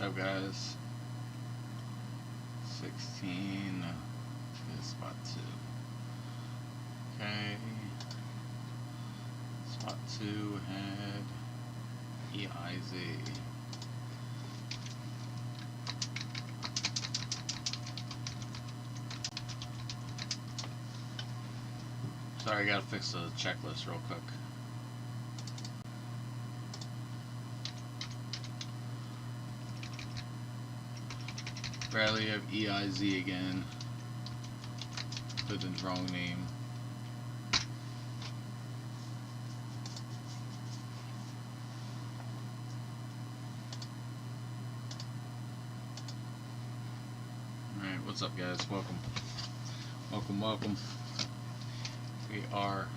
up, guys? 16 is spot 2. Okay. Spot 2 had EIZ. Sorry, I gotta fix the checklist real quick. Bradley, have EIZ again. Put in the wrong name. Alright, what's up, guys? Welcome. Welcome, welcome. We are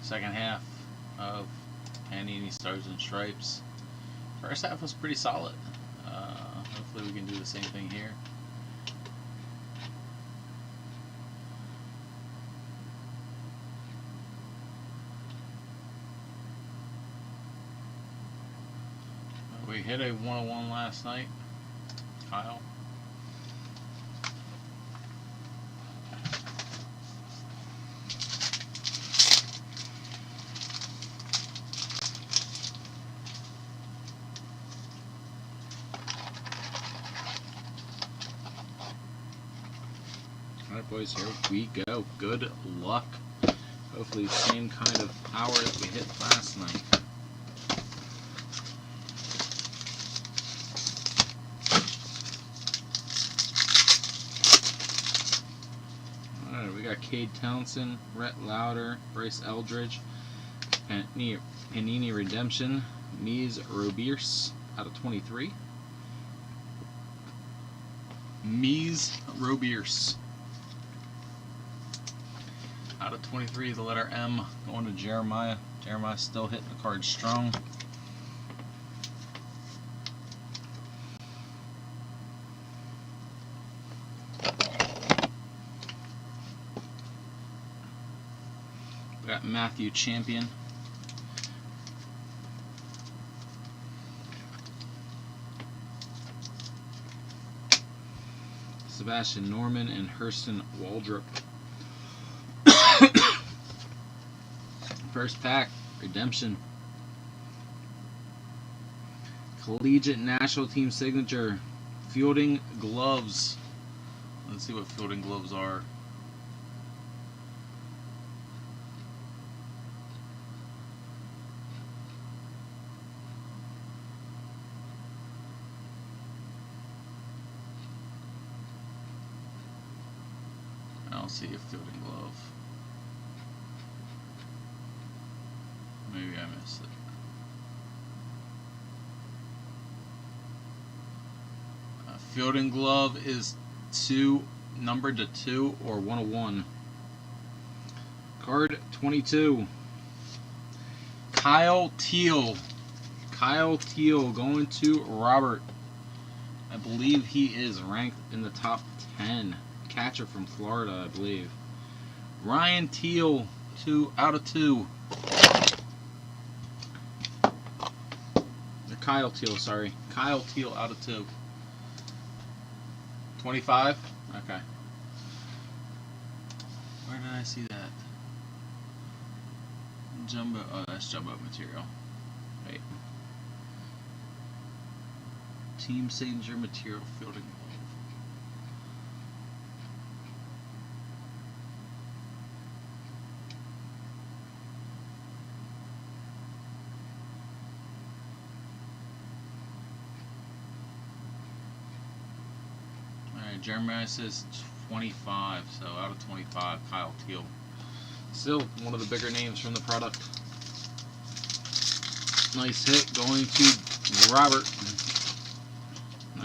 second half of Panini Stars and Stripes. First half was pretty solid. Hopefully we can do the same thing here. We hit a 101 last night, Kyle. Alright, boys, here we go. Good luck. Hopefully the same kind of power that we hit last night. Alright, we got Cade Townsend, Rhett Lauder, Bryce Eldridge, Panini Redemption, Mies Robiers out of 23. Mies Robiers out of 23, the letter M going to Jeremiah. Jeremiah still hitting the card strong. We got Matthew Champion. Sebastian Norman and Hurston Waldrop. First pack, Redemption. Collegiate National Team Signature, Fielding Gloves. Let's see what fielding gloves are. I don't see a fielding glove. Maybe I missed it. Fielding glove is numbered to 2 or 101. Card 22. Kyle Teal. Kyle Teal going to Robert. I believe he is ranked in the top 10. Catcher from Florida, I believe. Ryan Teal, 2 out of 2. Kyle Teal, sorry. Kyle Teal out of 2. 25? Okay. Where did I see that? Jumbo. Oh, that's jumbo material. Wait. Team signature material fielding glove. Jeremiah says 25, so out of 25, Kyle Teal. Still one of the bigger names from the product. Nice hit going to Robert.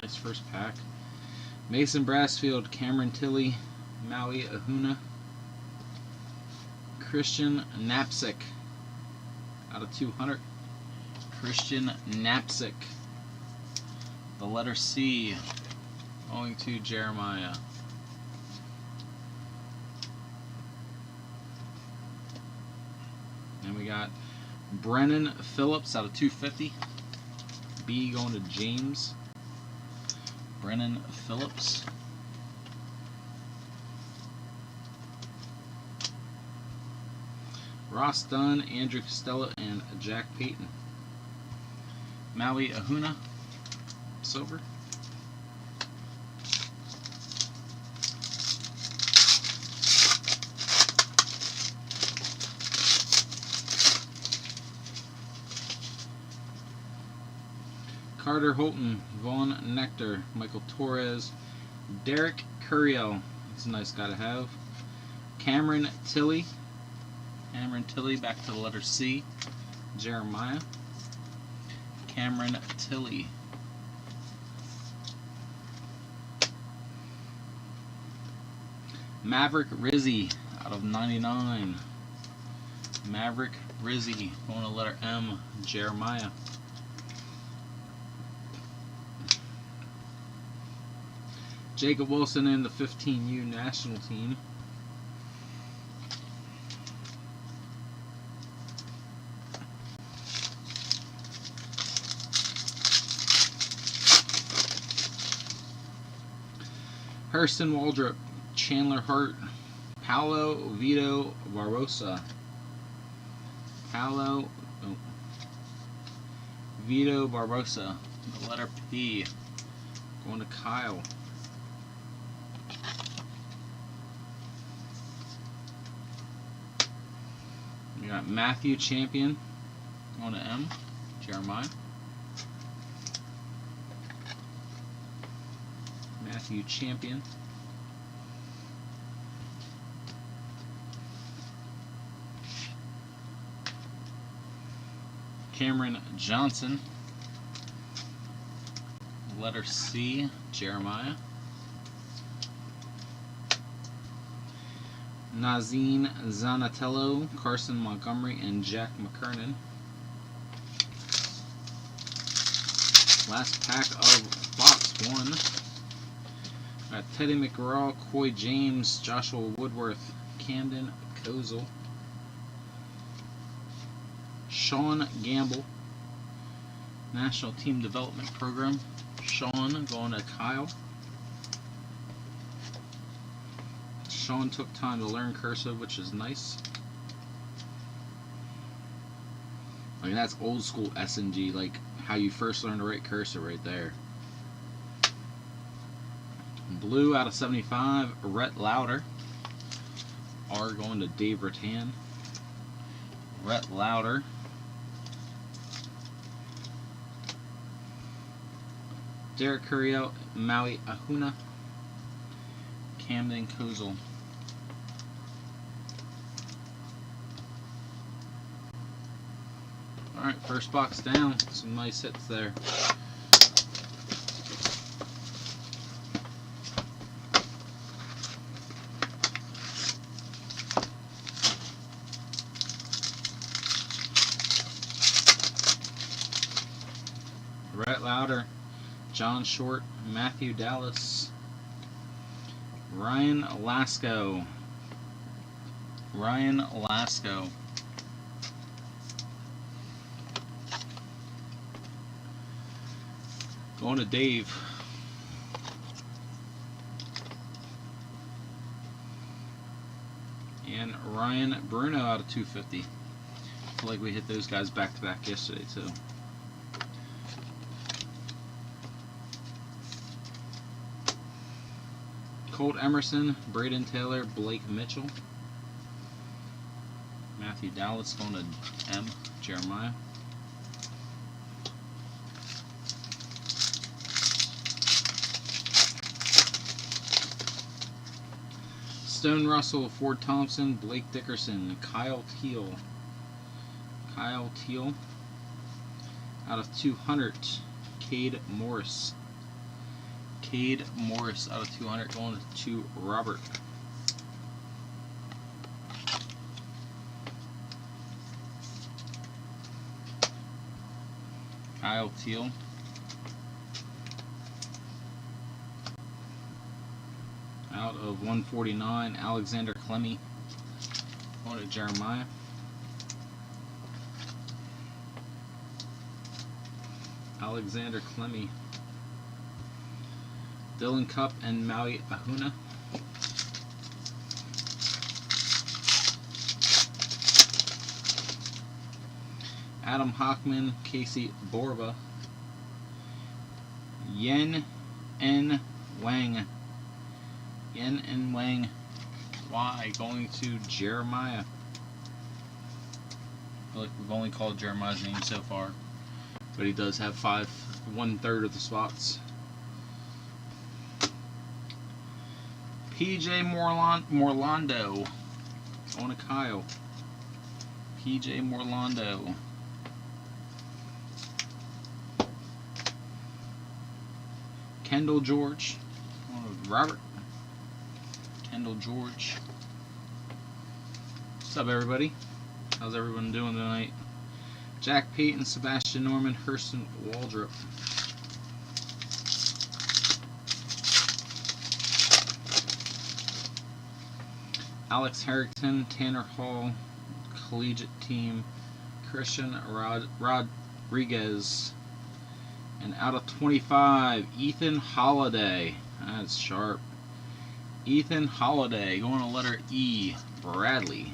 Nice first pack. Mason Brassfield, Cameron Tilley, Maui Ahuna, Christian Knapsick out of 200. Christian Knapsick. The letter C going to Jeremiah. And we got Brennan Phillips out of 250. B going to James. Brennan Phillips. Ross Dunn, Andrew Costello, and Jack Payton. Maui Ahuna, silver. Carter Holton, Vaughn Nectar, Michael Torres, Derek Curiel. That's a nice guy to have. Cameron Tilley. Cameron Tilley, back to the letter C. Jeremiah. Cameron Tilley. Maverick Rizzi out of 99. Maverick Rizzi, going to letter M. Jeremiah. Jacob Wilson in the 15U national team. Hurston Waldrop, Chandler Hart, Paulo Vito Barbosa. Vito Barbosa, the letter P, going to Kyle. We got Matthew Champion, going to M, Jeremiah. Matthew Champion. Cameron Johnson, letter C, Jeremiah. Nazine Zanatello, Carson Montgomery, and Jack McKernan. Last pack of box 1. Got Teddy McGraw, Coy James, Joshua Woodworth, Camden Kozel, Sean Gamble, National Team Development Program. Sean going to Kyle. Sean took time to learn cursive, which is nice. I mean, that's old school SNG, like how you first learned to write cursive right there. Blue out of 75, Rhett Lauder. R going to Dave Rattan. Rhett Lauder. Derek Curiel, Maui Ahuna, Camden Kozel. Alright, first box down. Some nice hits there. Rhett Lauder, John Short, Matthew Dallas, Ryan Lasco. Ryan Lasco. Going to Dave. And Ryan Bruno out of 250. I feel like we hit those guys back to back yesterday too. Colt Emerson, Braden Taylor, Blake Mitchell. Matthew Dallas going to M, Jeremiah. Stone Russell, Ford Thompson, Blake Dickerson, Kyle Teal. Kyle Teal. Out of 200, Cade Morris. Cade Morris out of 200 going to Robert. Kyle Teal. Out of 149, Alexander Clemmy going to Jeremiah. Alexander Clemmy. Dylan Cup and Maui Ahuna. Adam Hockman, Casey Borba. Yen N. Wang. Yen N. Wang. Y going to Jeremiah. I feel like we've only called Jeremiah's name so far, but he does have 1/3 of the spots. PJ Morlando on a Kyle. PJ Morlando. Kendall George on Robert. Kendall George. What's up, everybody? How's everyone doing tonight? Jack Payton, Sebastian Norman, Hurston Waldrop. Alex Harrington, Tanner Hall, Collegiate Team, Christian Rodriguez, and out of 25, Ethan Holiday. That's sharp. Ethan Holiday, going to letter E, Bradley.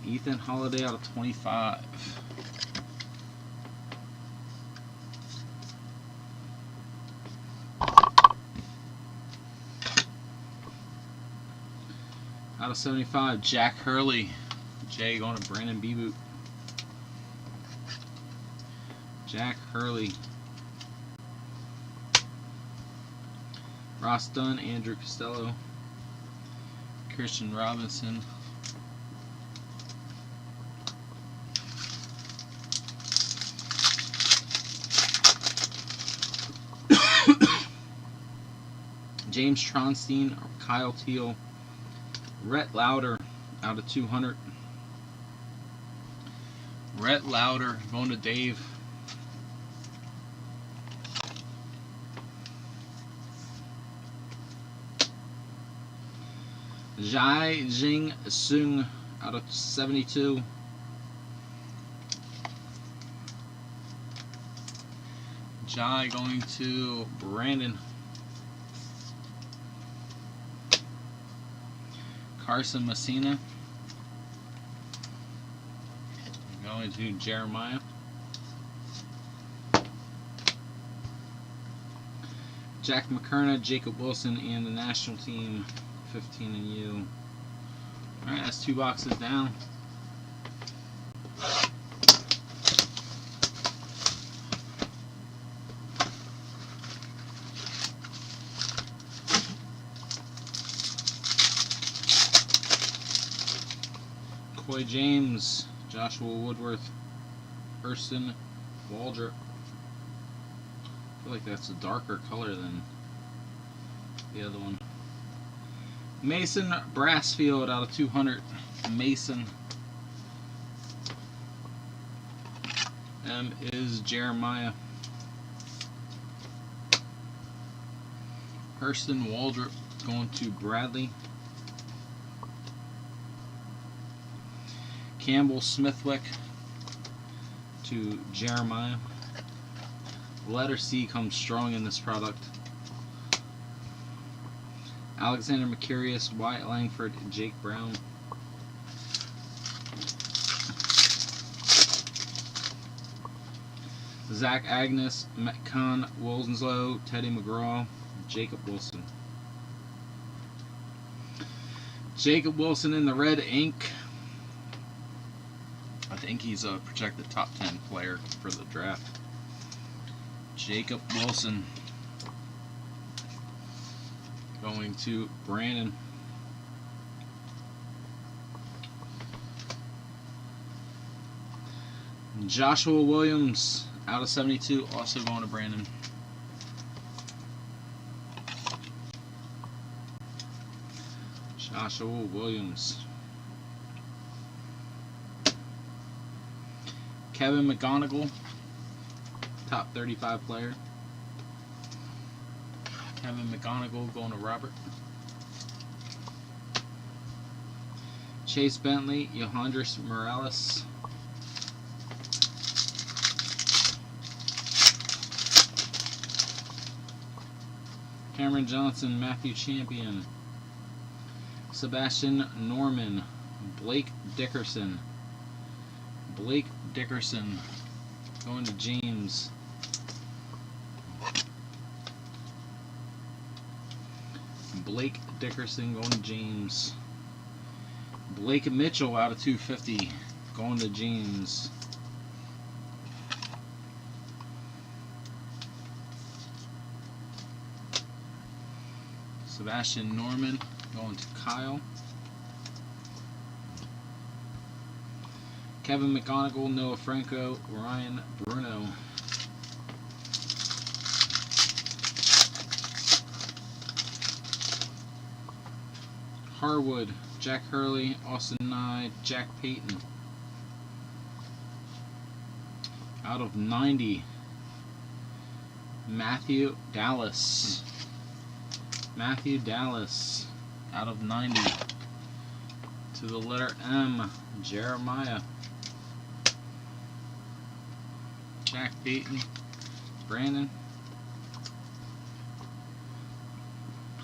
Ethan Holiday out of 25. Out of 75, Jack Hurley. Jay going to Brandon Beboot. Jack Hurley. Ross Dunn, Andrew Costello. Christian Robinson. James Tronstein, Kyle Teal. Rhett Lauder out of 200. Rhett Lauder going to Dave. Jai Jing Sung out of 72. Jai going to Brandon. Carson Messina going to Jeremiah. Jack McKerna, Jacob Wilson, and the national team, 15 and U. Alright, that's 2 boxes down. Coy James, Joshua Woodworth, Hurston Waldrop. I feel like that's a darker color than the other one. Mason Brassfield out of 200. Mason. M is Jeremiah. Hurston Waldrop going to Bradley. Campbell Smithwick to Jeremiah. Letter C comes strong in this product. Alexander Mercurius, Wyatt Langford, Jake Brown. Zach Agnes, Metcon Winslow, Teddy McGraw, Jacob Wilson. Jacob Wilson in the red ink. I think he's a projected top 10 player for the draft. Jacob Wilson going to Brandon. Joshua Williams out of 72, also going to Brandon. Joshua Williams. Kevin McGonigal, top 35 player. Kevin McGonigal going to Robert. Chase Bentley, Yohandris Morales. Cameron Johnson, Matthew Champion, Sebastian Norman, Blake Dickerson. Blake Dickerson going to James. Blake Dickerson going to James. Blake Mitchell out of 250 going to James. Sebastian Norman going to Kyle. Kevin McGonigal, Noah Franco, Ryan Bruno. Harwood, Jack Hurley, Austin Nye, Jack Payton. Out of 90, Matthew Dallas. Matthew Dallas out of 90. To the letter M, Jeremiah. Jack Payton, Brandon.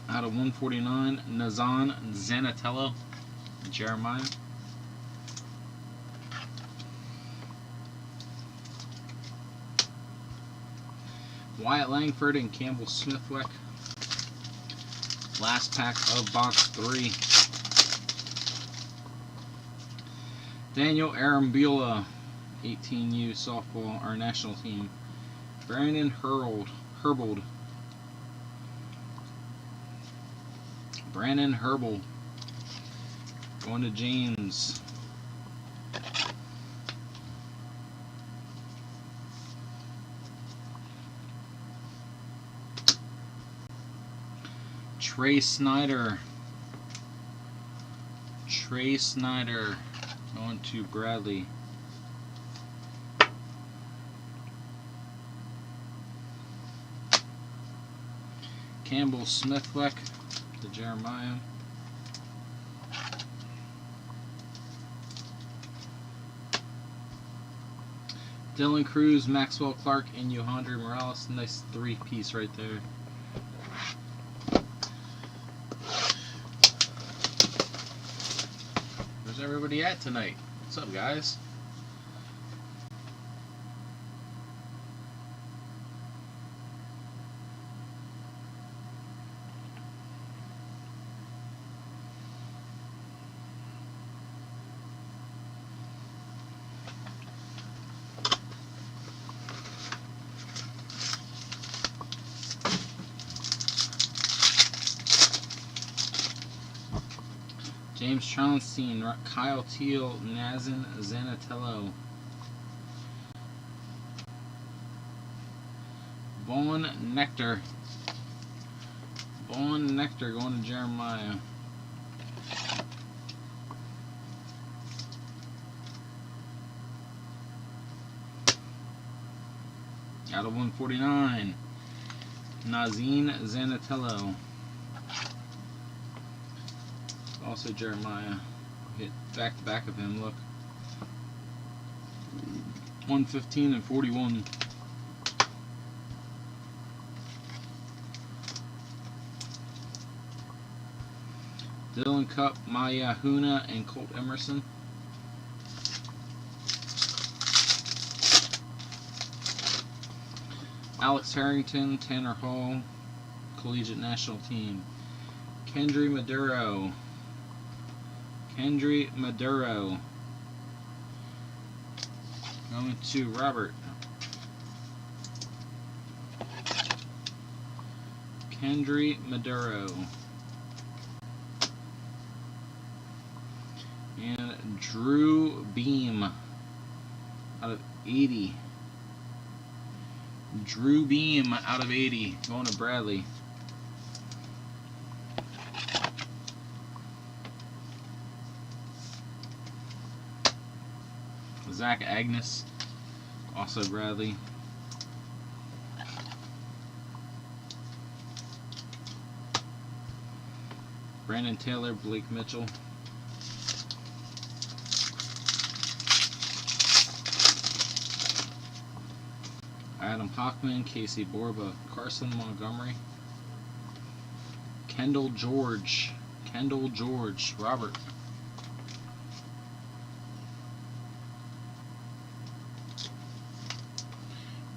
Out of 149, Nazan Zanatello, Jeremiah. Wyatt Langford and Campbell Smithwick. Last pack of box 3. Daniel Arambula, 18U softball, our national team. Brandon Herbold. Brandon Herbold going to James. Trey Snyder going to Bradley. Campbell Smithwick to Jeremiah. Dylan Cruz, Maxwell Clark, and Yohandre Morales. Nice 3-piece right there. Where's everybody at tonight? What's up, guys? James Tronstein, Kyle Teal, Nazan Zanatello. Vaughn Nectar going to Jeremiah. Out of 149, Nazin Zanatello. Also Jeremiah. Hit back to back of him, look. 115 and 41. Dylan Cup, Maya Huna, and Colt Emerson. Alex Harrington, Tanner Hall, Collegiate National Team. Kendry Maduro. Going to Robert. Kendry Maduro. And Drew Beam out of 80. Drew Beam out of 80. Going to Bradley. Zach Agnes, also Bradley. Brandon Taylor, Blake Mitchell. Adam Hockman, Casey Borba, Carson Montgomery. Kendall George. Robert.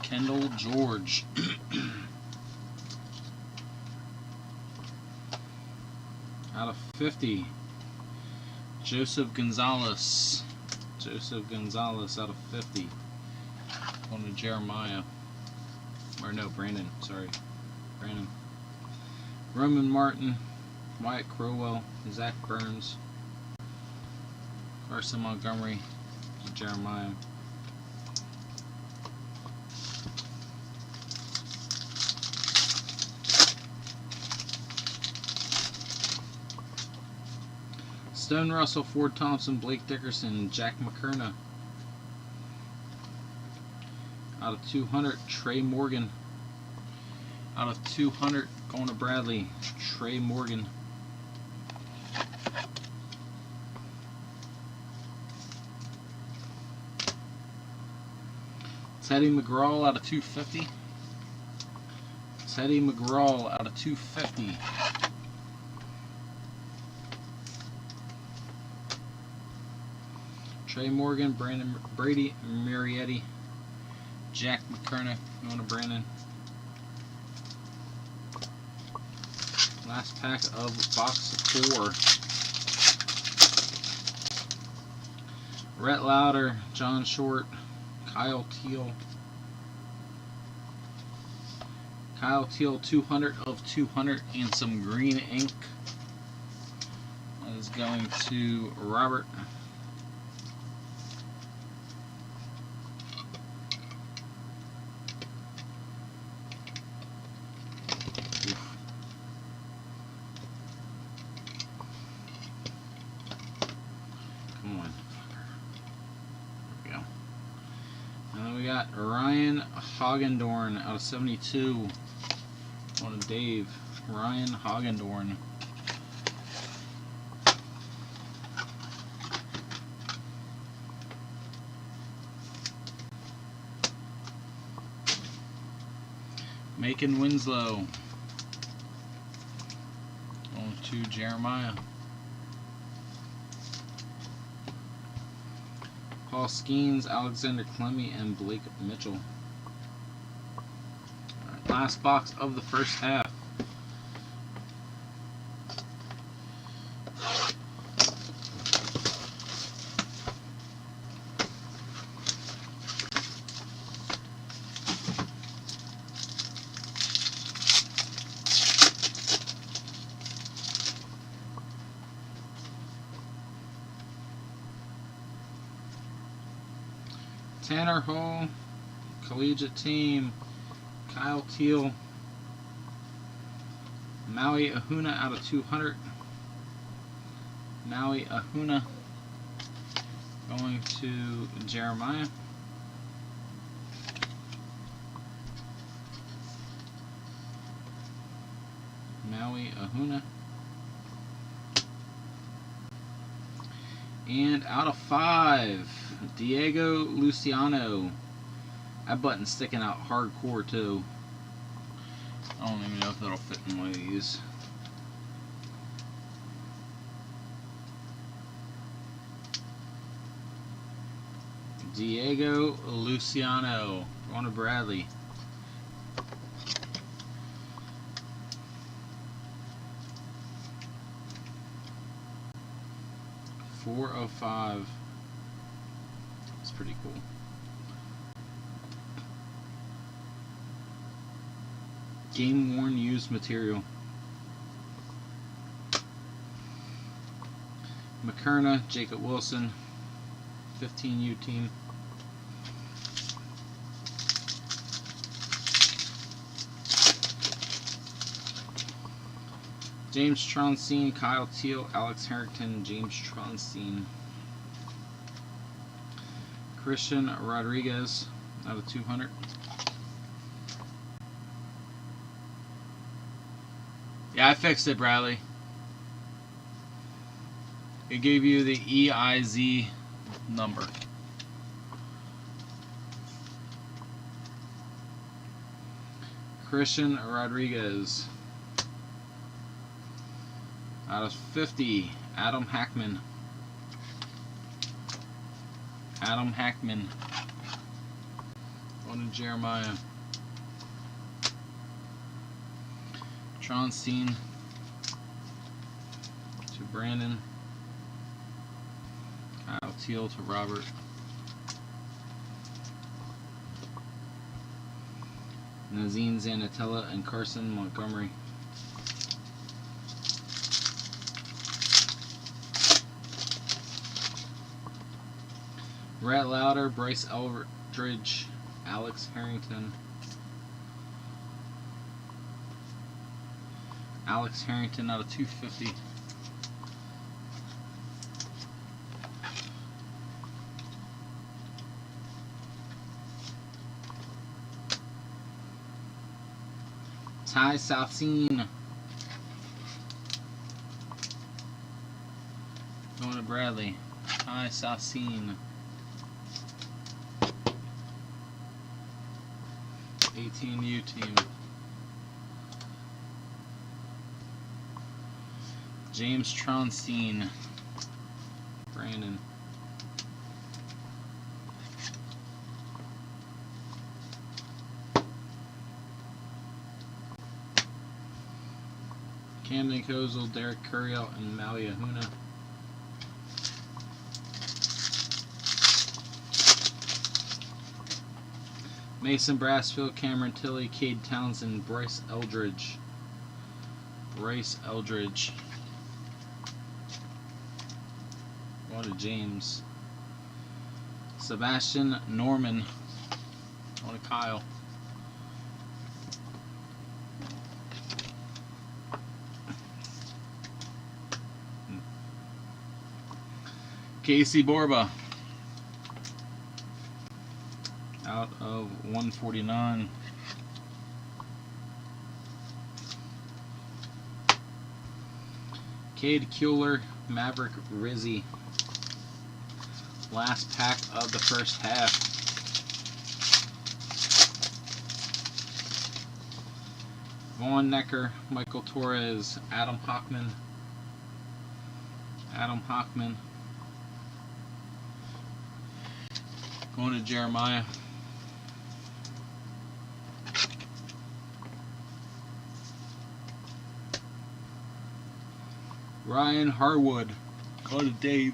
Kendall George. Out of 50. Joseph Gonzalez. Out of 50. Going to Jeremiah. Or no, Brandon. Sorry. Brandon. Roman Martin. Wyatt Crowell. Zach Burns. Carson Montgomery. Jeremiah. Stone Russell, Ford Thompson, Blake Dickerson, Jack McKerna. Out of 200, Trey Morgan. Out of 200, going to Bradley, Trey Morgan. Teddy McGraw out of 250. Teddy McGraw out of 250. Trey Morgan, Brady Marietti, Jack McKerna, going to Brandon. Last pack of box 4. Rhett Lauder, John Short, Kyle Teal. Kyle Teal, 200 of 200, and some green ink. That is going to Robert. Ryan Hagendorn out of 72. On Dave. Ryan Hagendorn. Macon Winslow. On to Jeremiah. Paul Skeens, Alexander Clemmy, and Blake Mitchell. Right, last box of the first half. Tanner Hall, collegiate team, Kyle Teal, Maui Ahuna out of 200, Maui Ahuna going to Jeremiah, Maui Ahuna, and out of 5, Diego Luciano. That button's sticking out hardcore too. I don't even know if that'll fit in one of these. Diego Luciano. Going to Bradley. Four of 5. It's pretty cool. Game worn used material. McKerna, Jacob Wilson, 15U team. James Tronstein, Kyle Teal, Alex Harrington, James Tronstein. Christian Rodriguez out of 200. Yeah, I fixed it, Bradley. It gave you the EIZ number. Christian Rodriguez. Out of 50, Adam Hackman. Adam Hackman. Going to Jeremiah. Tronstein to Brandon. Kyle Teal to Robert. Nazine Zanatella and Carson Montgomery. Rhett Lauder, Bryce Eldridge, Alex Harrington. Alex Harrington out of 250. Ty Southseen. Going to Bradley. Ty Southseen. 18U team. James Tronstein. Brandon. Camden Kozel, Derek Curiel, and Malia Huna. Mason Brassfield, Cameron Tilley, Cade Townsend, Bryce Eldridge. Bryce Eldridge. What a James. Sebastian Norman. What a Kyle. Casey Borba. Out of 149. Cade Kuehler, Maverick Rizzi. Last pack of the first half. Vaughn Necker, Michael Torres, Adam Hockman. Adam Hockman. Going to Jeremiah. Ryan Harwood. Going to Dave.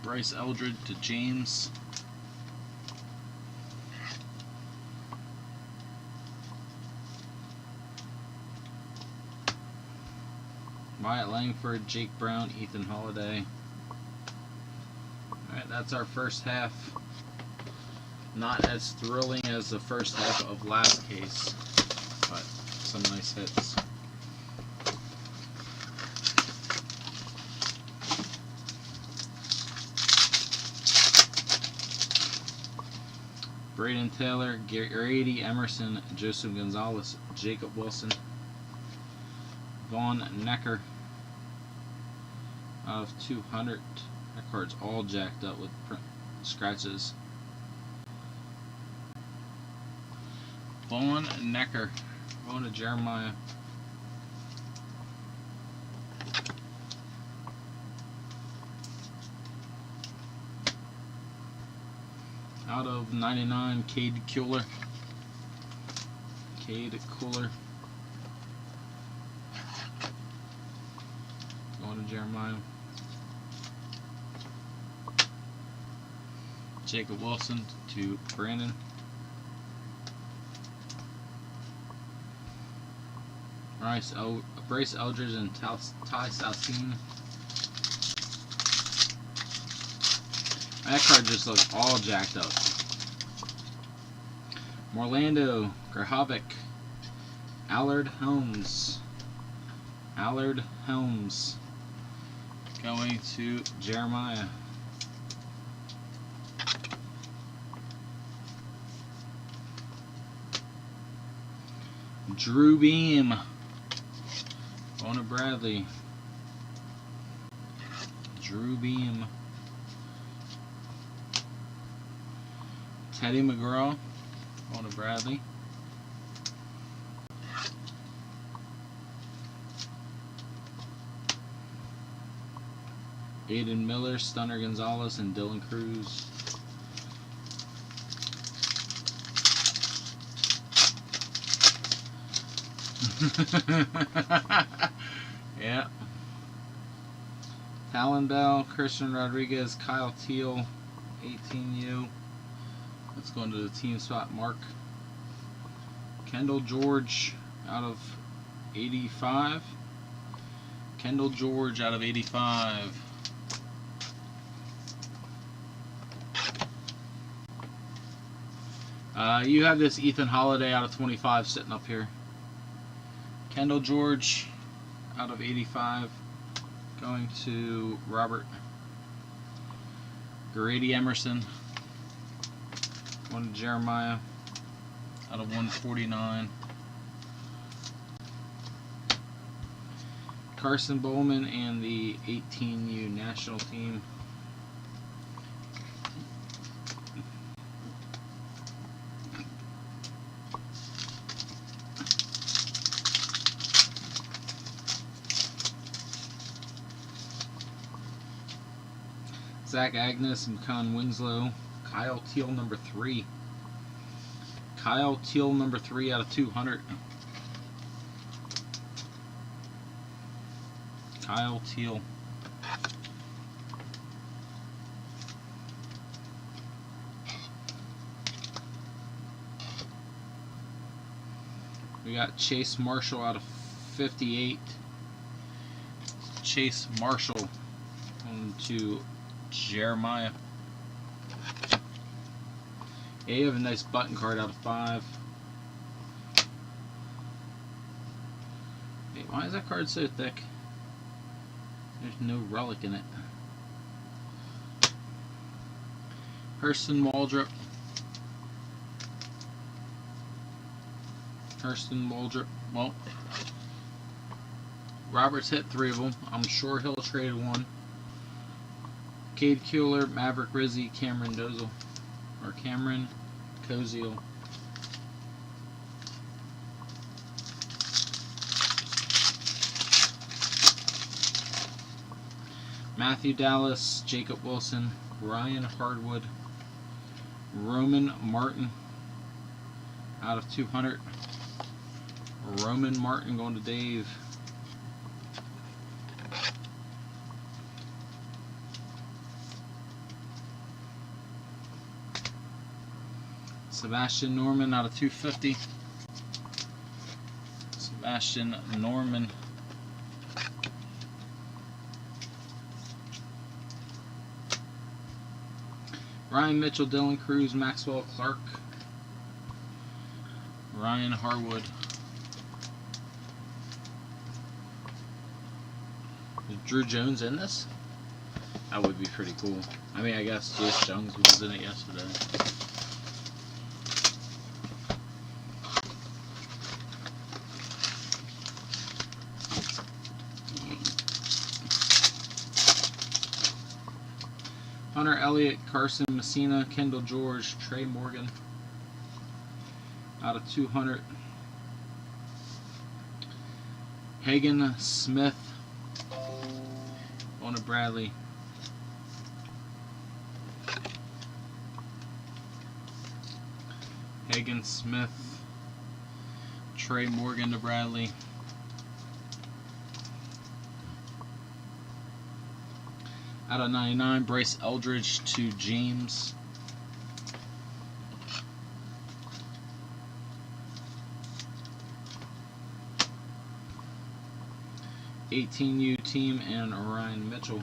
Bryce Eldridge to James. Wyatt Langford, Jake Brown, Ethan Holiday. Alright, that's our first half. Not as thrilling as the first half of last case, but some nice hits. Braden Taylor, Grady Emerson, Joseph Gonzalez, Jacob Wilson, Vaughn Necker out of 200. That card's all jacked up with scratches. Vaughn Necker going to Jeremiah. Out of 99, Cade Kuehler. Cade Kuehler. Going to Jeremiah. Jacob Wilson to Brandon. Bryce Eldridge and Ty Southseen. That card just looks all jacked up. Morlando Grahovic. Allard Helms. Allard Helms. Going to Jeremiah. Drew Beam. Going to Bradley. Drew Beam. Teddy McGraw. Going to Bradley. Aiden Miller, Stunner Gonzalez, and Dylan Cruz. Yeah. Talon Bell, Christian Rodriguez, Kyle Teal, 18U. Let's go into the team spot. Mark. Kendall George out of 85. Kendall George out of 85. You have this Ethan Holiday out of 25 sitting up here. Kendall George out of 85 going to Robert. Grady Emerson going to Jeremiah out of 149. Carson Bowman and the 18U national team. Zach Agnes and Con Winslow. Kyle Teal number 3. Kyle Teal number 3 out of 200. Kyle Teal. We got Chase Marshall out of 58. Chase Marshall on to Jeremiah. Yeah, you have a nice button card out of 5. Hey, why is that card so thick? There's no relic in it. Hurston Waldrop. Hurston Waldrop. Well, Robert's hit 3 of them. I'm sure he'll trade 1. Cade Kuehler, Maverick Rizzi, Cameron Dozel. Or Cameron Koziel. Matthew Dallas, Jacob Wilson, Ryan Hardwood, Roman Martin out of 200. Roman Martin going to Dave. Sebastian Norman out of 250. Sebastian Norman. Ryan Mitchell, Dylan Cruz, Maxwell Clark, Ryan Harwood. Is Drew Jones in this? That would be pretty cool. I mean, I guess Jace Jones was in it yesterday. Hunter Elliott, Carson Messina, Kendall George, Trey Morgan out of 200. Hagen Smith on to Bradley. Hagen Smith, Trey Morgan to Bradley. Out of 99, Bryce Eldridge to James. (18U) team and Ryan Mitchell.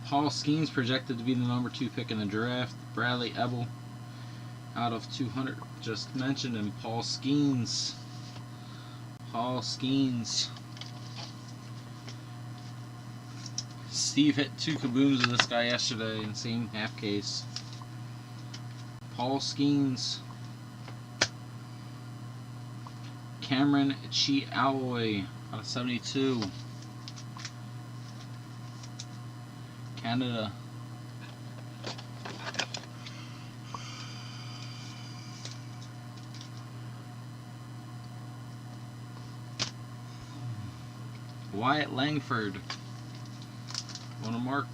Paul Skeens projected to be the number 2 pick in the draft. Bradley Ebel out of 200, just mentioned him. Paul Skeens. Paul Skeens. Steve hit 2 kabooms of this guy yesterday in the same half case. Paul Skeens. Cameron Chi Alloy out of 72. Canada. Wyatt Langford. On a mark.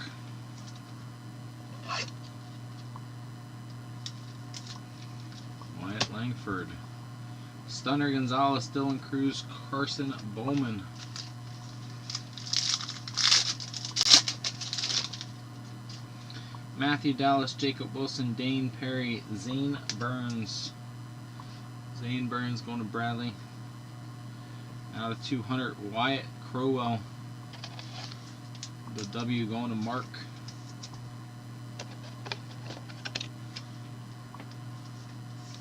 Wyatt Langford. Stunner Gonzalez, Dylan Cruz, Carson Bowman. Matthew Dallas, Jacob Wilson, Dane Perry, Zane Burns. Zane Burns going to Bradley. Out of 200, Wyatt Crowell. The W going to Mark.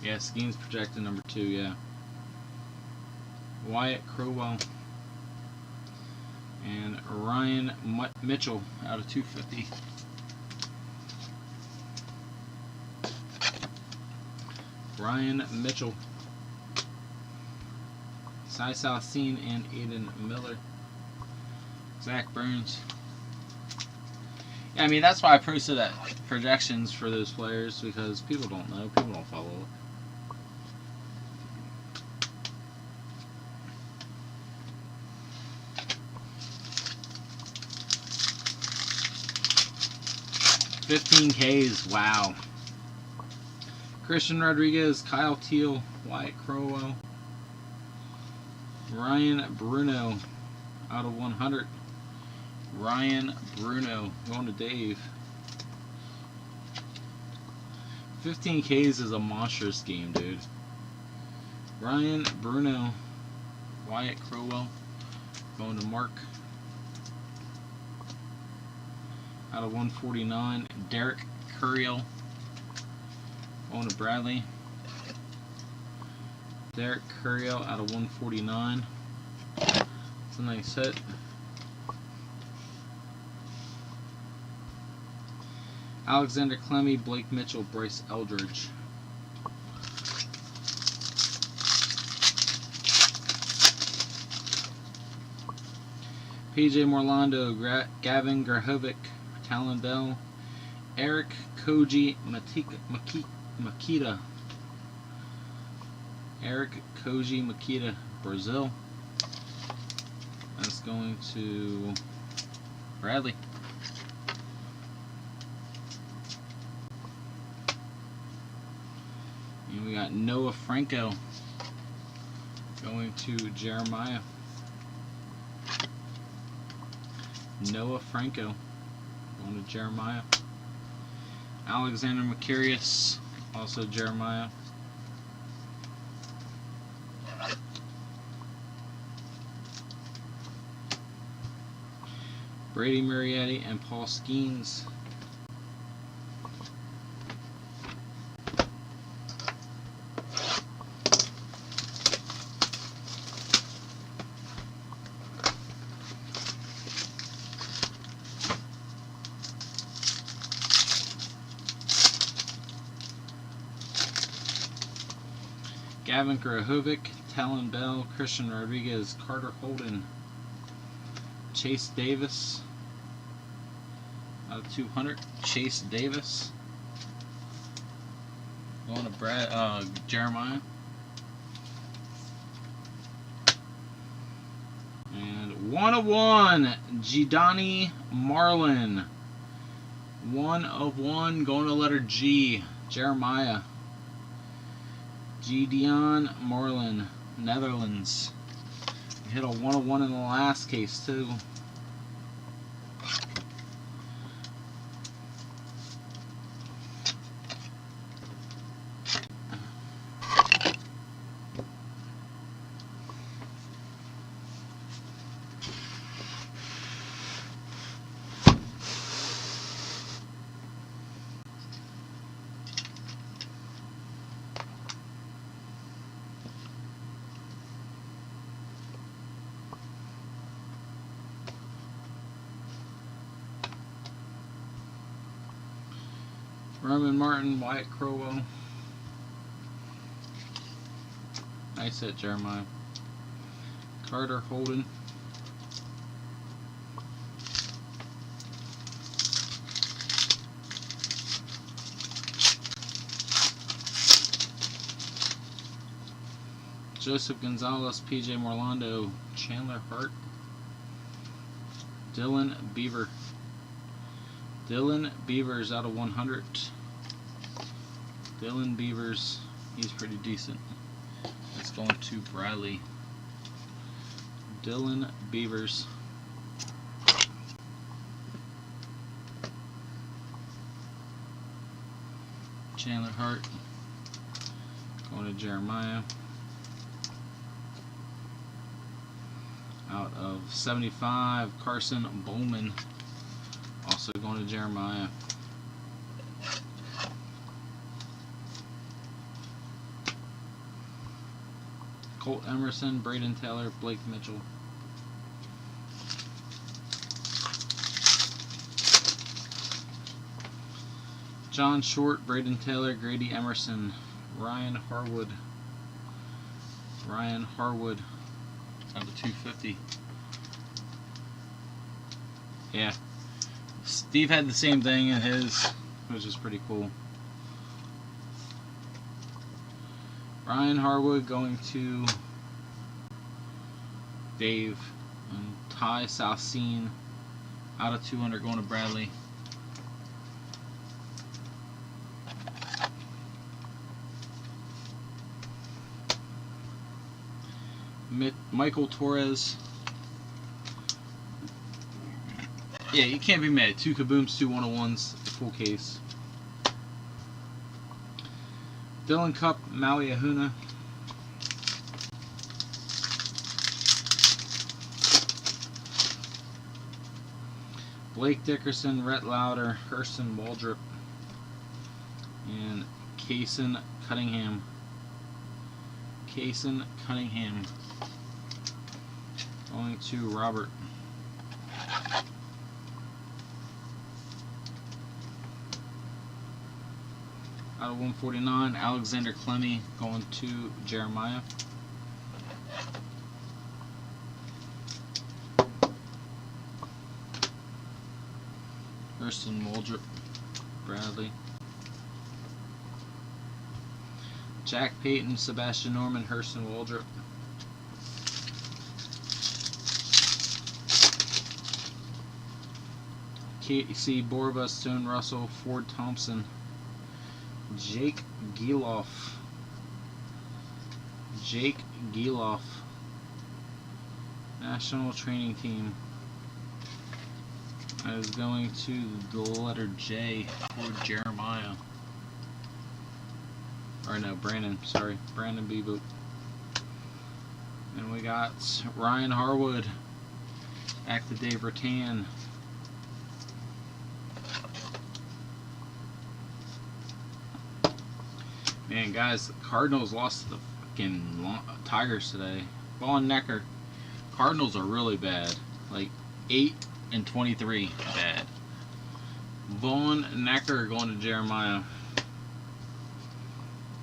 Yeah, Skeens projected number 2, yeah. Wyatt Crowell. And Ryan Mitchell out of 250. Ryan Mitchell. Cy Salcine and Aiden Miller. Zach Burns. Yeah, I mean, that's why I posted that projections for those players, because people don't know, people don't follow it. $15Ks, wow. Christian Rodriguez, Kyle Teal, Wyatt Crowell, Ryan Bruno out of 100. Ryan Bruno going to Dave. 15Ks is a monstrous game, dude. Ryan Bruno, Wyatt Crowell going to Mark. Out of 149, Derek Curiel going to Bradley. Derek Curiel out of 149. It's a nice hit. Alexander Clemmy, Blake Mitchell, Bryce Eldridge. PJ Morlando, Gavin Grahovic, Talon Bell, Eric Koji Makita. Eric Koji Makita, Brazil. That's going to Bradley. And we got Noah Franco going to Jeremiah. Noah Franco going to Jeremiah. Alexander Macarius, also Jeremiah. Brady Murietti and Paul Skeens. Gavin Grahovic, Talon Bell, Christian Rodriguez, Carter Holden, Chase Davis out of 200. Chase Davis going to Jeremiah. And 1 of 1, Jidani Marlin. 1 of 1 going to letter G, Jeremiah. Gideon Marlin, Netherlands. Hit a 1 of 1 in the last case too. Roman Martin, Wyatt Crowell. Nice hit, Jeremiah. Carter Holden. Joseph Gonzalez, PJ Morlando, Chandler Hart, Dylan Beaver. Dylan Beavers out of 100. Dylan Beavers, he's pretty decent. It's going to Bradley. Dylan Beavers. Chandler Hart, going to Jeremiah. Out of 75, Carson Bowman, also going to Jeremiah. Colt Emerson, Braden Taylor, Blake Mitchell. John Short, Braden Taylor, Grady Emerson, Ryan Harwood. Ryan Harwood out of 250. Yeah, Steve had the same thing in his, which is pretty cool. Ryan Harwood going to Dave, and Ty Southseen out of 200 going to Bradley. Michael Torres. Yeah, you can't be mad. 2 Kabooms, 2 101s, full case. Dylan Cup, Maui Ahuna. Blake Dickerson, Rhett Lauder, Hurston Waldrop, and Kaysen Cunningham. Kaysen Cunningham. Going to Robert. Out of 149, Alexander Clemmy going to Jeremiah. Hurston Waldrop, Bradley. Jack Payton, Sebastian Norman, Hurston Waldrop. Casey Borba, Stone Russell, Ford Thompson, Jake Geloff. Jake Geloff. National Training Team. I was going to the letter J for Jeremiah. Or no, Brandon. Sorry, Brandon Bebo. And we got Ryan Harwood. Back to Dave Rattan. Man, guys, the Cardinals lost to the fucking Tigers today. Vaughn Necker. Cardinals are really bad. Like 8-23 bad. Vaughn Necker going to Jeremiah.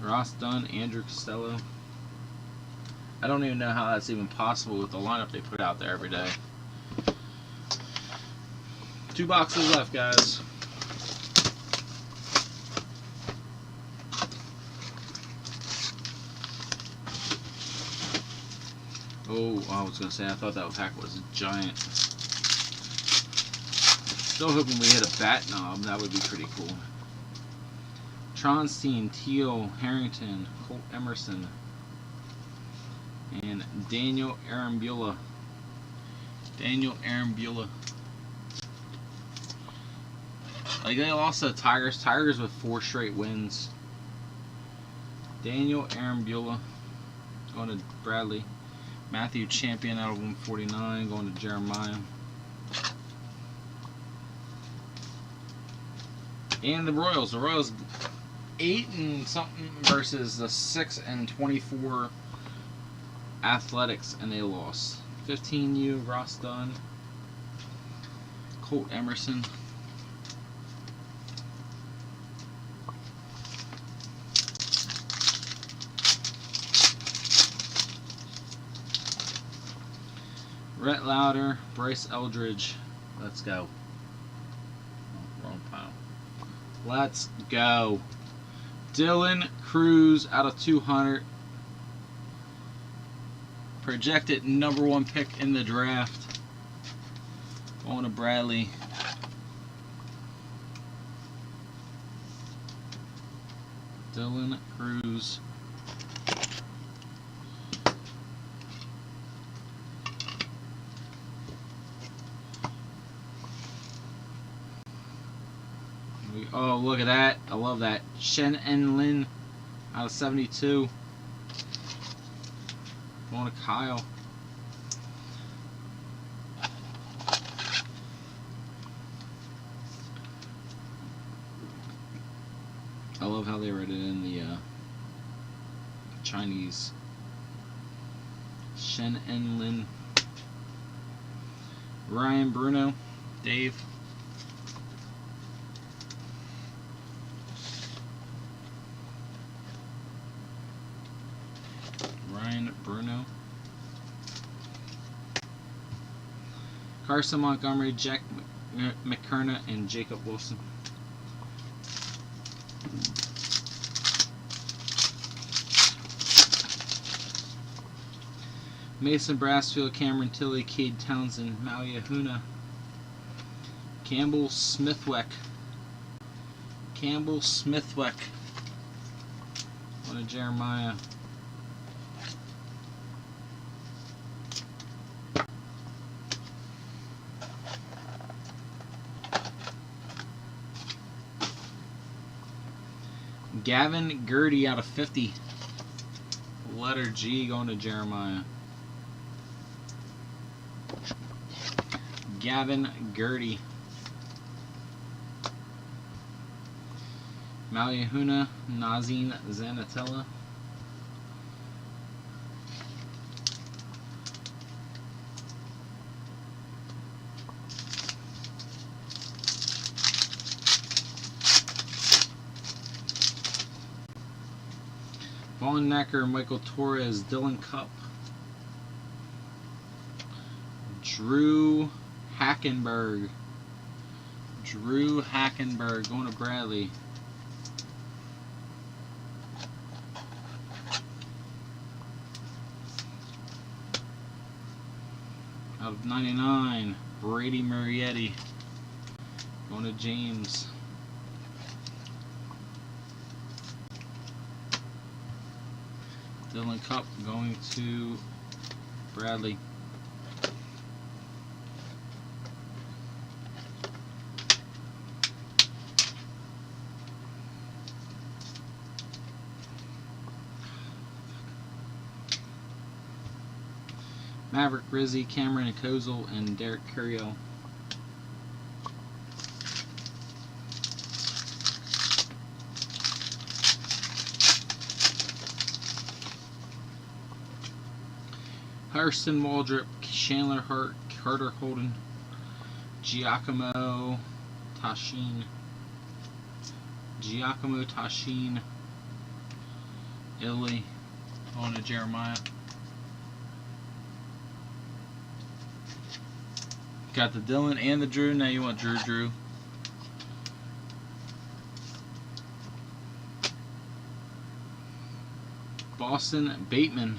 Ross Dunn, Andrew Costello. I don't even know how that's even possible with the lineup they put out there every day. 2 boxes left, guys. Oh, I was going to say, I thought that pack was giant. Still hoping we hit a bat knob. That would be pretty cool. Tronstein, Teal, Harrington, Colt Emerson, and Daniel Arambula. Daniel Arambula. Like, they lost to the Tigers. Tigers with 4 straight wins. Daniel Arambula going to Bradley. Matthew Champion out of 149 going to Jeremiah. And the Royals. The Royals 8 and something versus the 6-24 Athletics, and they lost. 15U, Ross Dunn, Colt Emerson. Rhett Lauder, Bryce Eldridge. Let's go. Oh, wrong pile. Let's go. Dylan Cruz out of 200. Projected #1 pick in the draft. Going to Bradley. Dylan Cruz. Oh, look at that. I love that. Shen En Lin out of 72. Going to Kyle. I love how they read it in the Chinese. Shen En Lin. Ryan Bruno. Dave. Ryan Bruno. Carson Montgomery, Jack McKerna, and Jacob Wilson. Mason Brassfield, Cameron Tilley, Cade Townsend, Maui Ahuna. Campbell Smithwick. Campbell Smithwick. One of Jeremiah. Gavin Gertie out of 50. Letter G going to Jeremiah. Gavin Gertie. Maui Ahuna, Nazim Zanatella. Vaughn Necker, Michael Torres, Dylan Cup. Drew Hackenberg. Drew Hackenberg going to Bradley. Out of 99, Brady Murietti going to James. Dylan Cup going to Bradley. Maverick Rizzi, Cameron Kozel, and Derek Curiel. Hurston Waldrop, Chandler Hart, Carter Holden, Giacomo Tashin. Giacomo Tashin. Italy. On to Jeremiah. Got the Dylan and the Drew. Now you want Drew. Boston Bateman.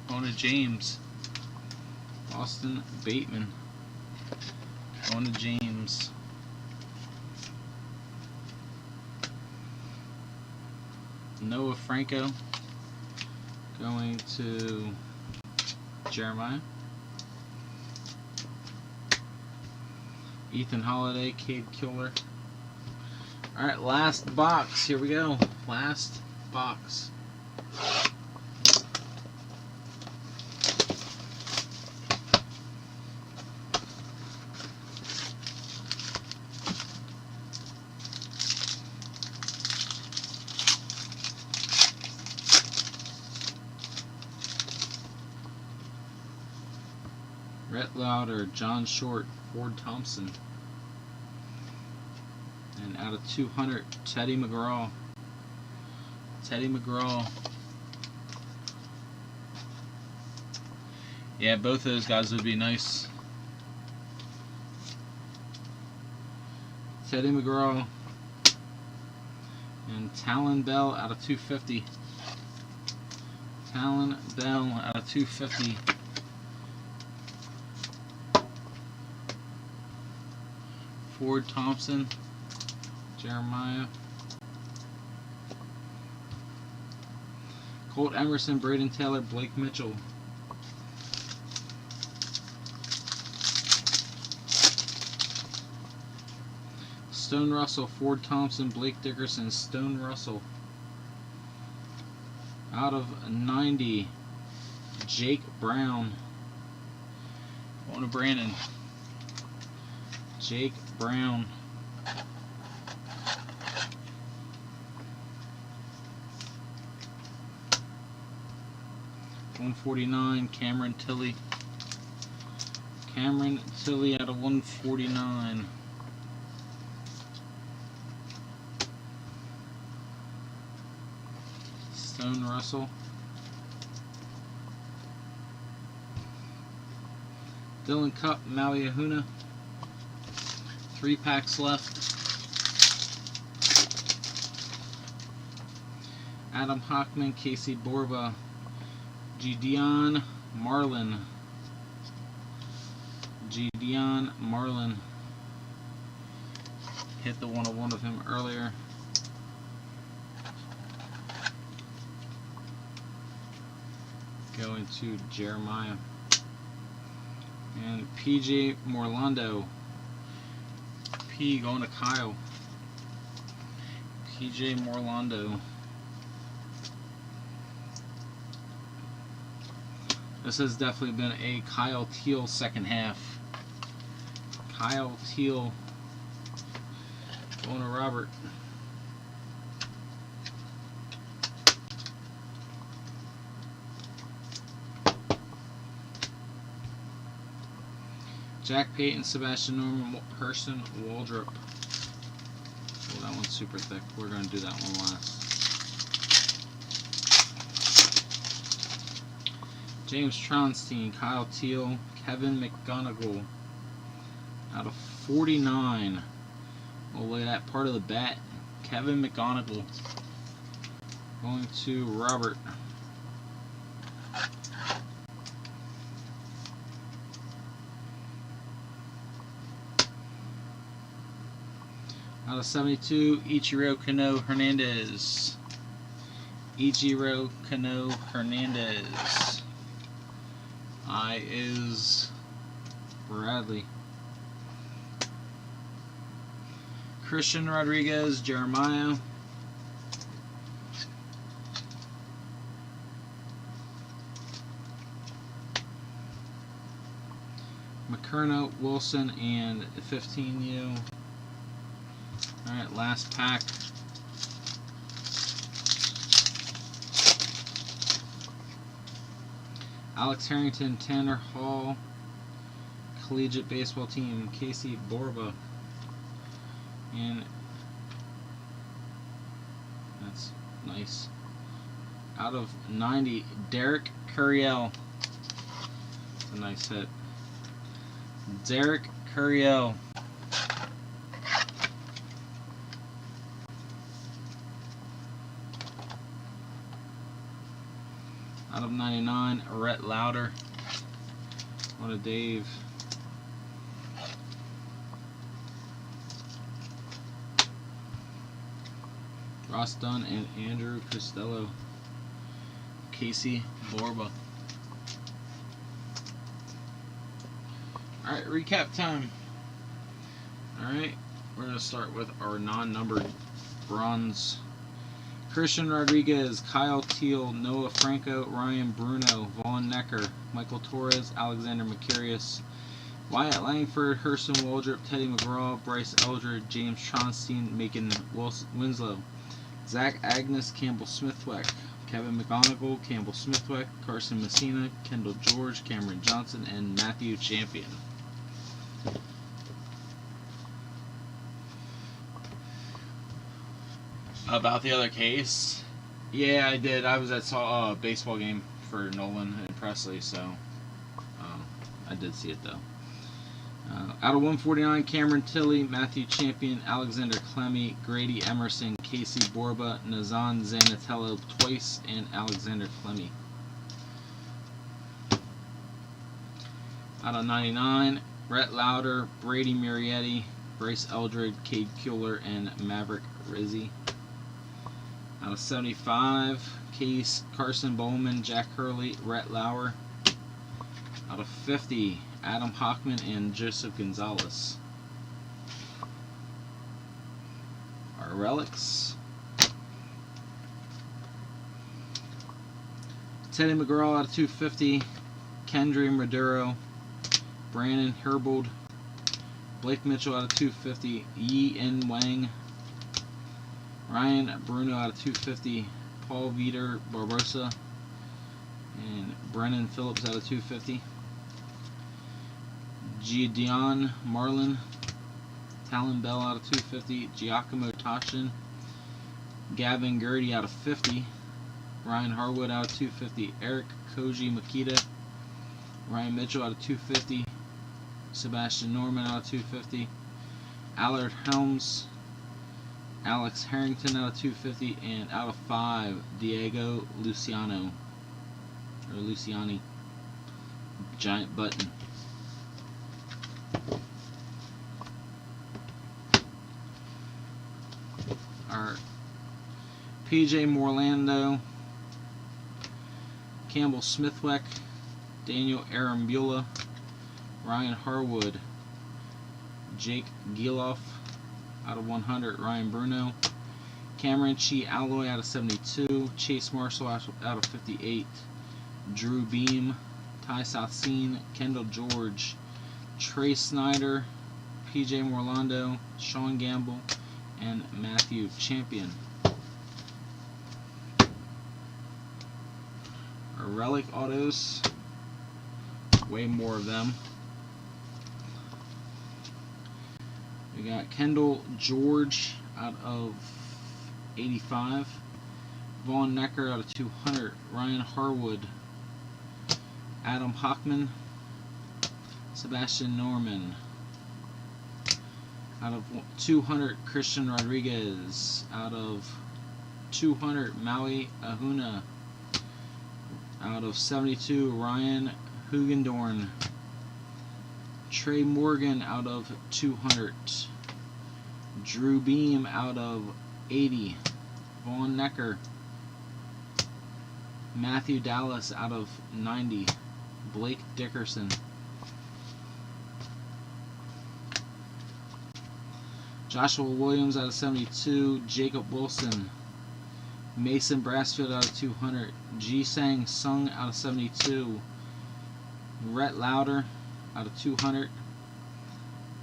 On to James. Boston Bateman. On to James. Noah Franco. Going to Jeremiah. Ethan Holiday, Cade Killer. Alright, last box. Here we go. Last box. Rhett Lauder, John Short, Ford Thompson. And out of 200, Teddy McGraw. Teddy McGraw. Yeah, both of those guys would be nice. Teddy McGraw. And Talon Bell out of 250. Talon Bell out of 250. Ford Thompson, Jeremiah. Colt Emerson, Braden Taylor, Blake Mitchell. Stone Russell, Ford Thompson, Blake Dickerson, Stone Russell. Out of 90, Jake Brown. Going to Brandon. Jake Brown. $149, Cameron Tilley. Cameron Tilley out of 149. Stone Russell. Dylan Cup, Maui Ahuna. 3 packs left. Adam Hockman, Casey Borba. Gideon Marlin. Gideon Marlin. Hit the 101 of him earlier. Going to Jeremiah. And PJ Morlando. P going to Kyle. PJ Morlando. This has definitely been a Kyle Teal second half. Kyle Teal going to Robert. Jack Payton, Sebastian Norman, Person, Waldrop. Oh, that one's super thick. We're going to do that one last. James Tronstein, Kyle Teal, Kevin McGonigal. Out of 49. Oh, look at that part of the bat. Kevin McGonigal. Going to Robert. Out of 72, Ichiro Kano Hernandez. Ichiro Kano Hernandez. I is Bradley. Christian Rodriguez, Jeremiah. McKerno, Wilson, and 15U. Alright, last pack. Alex Harrington, Tanner Hall, Collegiate Baseball Team, Casey Borba. And that's nice. Out of 90, Derek Curiel. That's a nice hit. Derek Curiel. Out of 99, Rhett Lauder. What a Dave. Ross Dunn and Andrew Costello. Casey Borba. Alright, recap time. Alright, we're going to start with our non-numbered bronze. Christian Rodriguez, Kyle Teal, Noah Franco, Ryan Bruno, Vaughn Necker, Michael Torres, Alexander Mercurius, Wyatt Langford, Hurston Waldrop, Teddy McGraw, Bryce Eldred, James Tronstein, Macon Winslow, Zach Agnes, Campbell Smithwick, Kevin McGonigal, Campbell Smithwick, Carson Messina, Kendall George, Cameron Johnson, and Matthew Champion. About the other case, yeah, I did. I was at a baseball game for Nolan and Presley, so I did see it though. Out of 149, Cameron Tilley, Matthew Champion, Alexander Clemmy, Grady Emerson, Casey Borba, Nazan Zanatello twice, and Alexander Clemmy. Out of 99, Rhett Lauder, Brady Marietti, Bryce Eldred, Cade Kuehler, and Maverick Rizzi. Out of 75, Case, Carson Bowman, Jack Hurley, Rhett Lauer. Out of 50, Adam Hockman and Joseph Gonzalez. Our relics. Teddy McGraw out of 250, Kendry Maduro, Brandon Herbold, Blake Mitchell out of 250, Yi En Wang, Ryan Bruno out of 250, Paul Vitor Barbosa, and Brennan Phillips out of 250. Gideon Marlin, Talon Bell out of 250, Giacomo Tashin, Gavin Gertie out of 50, Ryan Harwood out of 250, Eric Koji Makita, Ryan Mitchell out of 250, Sebastian Norman out of 250, Allard Helms, Alex Harrington out of 250, and out of 5, Diego Luciano, or Luciani, giant button. Our PJ Morlando, Campbell Smithwick, Daniel Arambula, Ryan Harwood, Jake Giloff out of 100, Ryan Bruno, Cameron Chi Alloy out of 72, Chase Marshall out of 58, Drew Beam, Ty Southseen, Kendall George, Trey Snyder, PJ Morlando, Sean Gamble, and Matthew Champion. Our relic autos, way more of them. We got Kendall George out of 85, Vaughn Necker out of 200, Ryan Harwood, Adam Hockman, Sebastian Norman. Out of 200, Christian Rodriguez. Out of 200, Maui Ahuna. Out of 72, Ryan Hugendorn. Trey Morgan out of 200. Drew Beam out of 80. Vaughn Necker. Matthew Dallas out of 90. Blake Dickerson. Joshua Williams out of 72, Jacob Wilson, Mason Brassfield out of 200, Ji-Sang Sung out of 72, Rhett Lauder out of 200,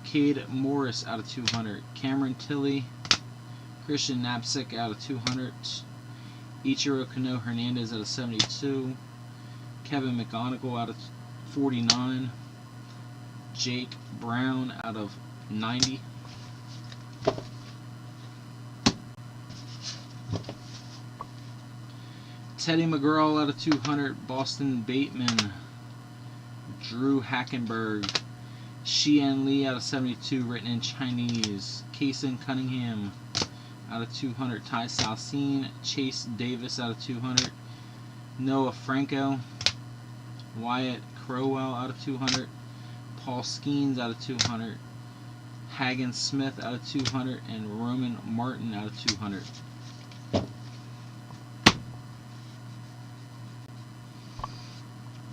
Cade Morris out of 200, Cameron Tilley, Christian Knapsick out of 200, Ichiro Kano Hernandez out of 72, Kevin McGonigal out of 49, Jake Brown out of 90. Teddy McGraw out of 200, Boston Bateman, Drew Hackenberg, Xian Li out of 72, written in Chinese, Kason Cunningham out of 200, Ty Southseen, Chase Davis out of 200, Noah Franco, Wyatt Crowell out of 200, Paul Skeens out of 200, Hagen Smith out of 200, and Roman Martin out of 200.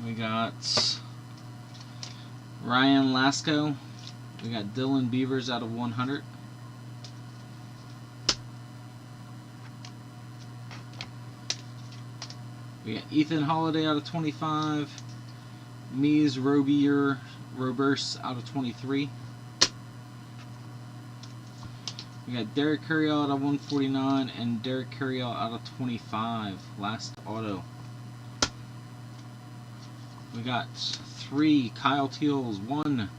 We got Ryan Lasco. We got Dylan Beavers out of 100. We got Ethan Holiday out of 25. Mies Robier Roberts out of 23. We got Derek Curiel out of 149 and Derek Curiel out of 25. Last auto. We got 3 Kyle Teals, 1,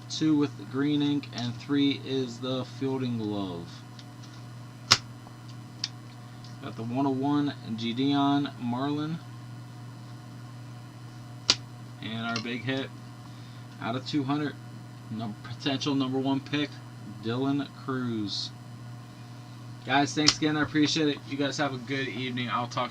2 with the green ink, and 3 is the fielding glove. Got the 101 Gideon Marlin. And our big hit out of 200, potential #1 pick, Dylan Cruz. Guys, thanks again. I appreciate it. You guys have a good evening. I'll talk to you.